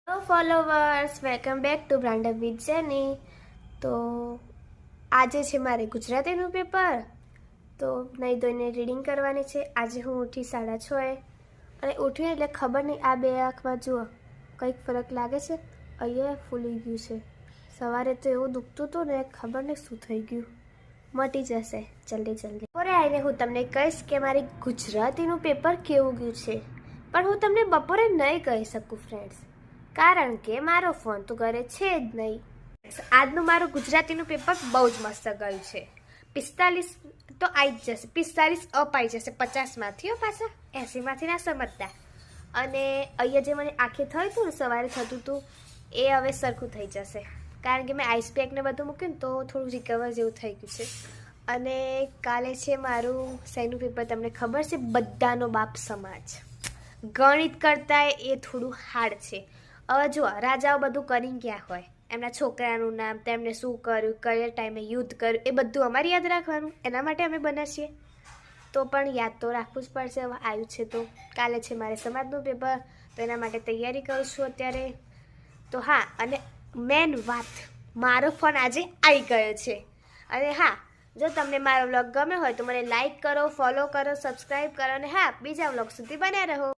Hello followers, welcome back to brand with જેની. તો આજે છે મારે ગુજરાતીનું પેપર, તો નહીં ધોઈને રીડિંગ કરવાની છે. આજે હું ઉઠી 6:30 અને ઉઠી એટલે ખબર નહીં આ બે આંખમાં જુઓ કંઈક ફરક લાગે છે. અહીંયા ફૂલી ગયું છે. સવારે તો એવું દુખતું હતું ને, ખબર નહીં શું થઈ ગયું. મટી જશે જલ્દી જલ્દી. બપોરે આવીને હું તમને કહીશ કે મારી ગુજરાતીનું પેપર કેવું ગયું છે, પણ હું તમને બપોરે નહીં કહી શકું ફ્રેન્ડ્સ, કારણ કે મારો ફોન તો ઘરે છે જ નહીં. આજનું મારું ગુજરાતીનું પેપર બહુ જ મસ્ત ગયું છે. 45 તો આવી જ જશે, 45 અપ આવી જશે 50માંથી પાછા 80માંથી ના સમજતા. અને અહીંયા જે મને આંખે થયું હતું ને, સવારે થતું હતું એ હવે સરખું થઈ જશે, કારણ કે મેં આઈસ પેક ને બધું મૂક્યું ને તો થોડું રિકવર જેવું થઈ ગયું છે. અને કાલે છે મારું શેનું પેપર તમને ખબર છે? બધાનો બાપ સમાજ. ગણિત કરતાં એ થોડું હાર્ડ છે. હવે જુઓ, રાજાઓ બધું કરીને ગયા હોય, એમના છોકરાનું નામ, તેમને શું કર્યું, કયા ટાઈમે યુદ્ધ કર્યું, એ બધું અમારે યાદ રાખવાનું. એના માટે અમે બન્યા છીએ, તો પણ યાદ તો રાખવું જ પડશે. હવે આવ્યું છે તો કાલે છે મારે સમાજનું પેપર, તો એના માટે તૈયારી કરું છું અત્યારે. તો હા, અને મેન વાત, મારો ફોન આજે આવી ગયો છે. અને હા, જો તમને મારો વ્લોગ ગમ્યો હોય તો મને લાઈક કરો, ફોલો કરો, સબસ્ક્રાઈબ કરો, અને હા, બીજા વ્લોગ સુધી બન્યા રહો.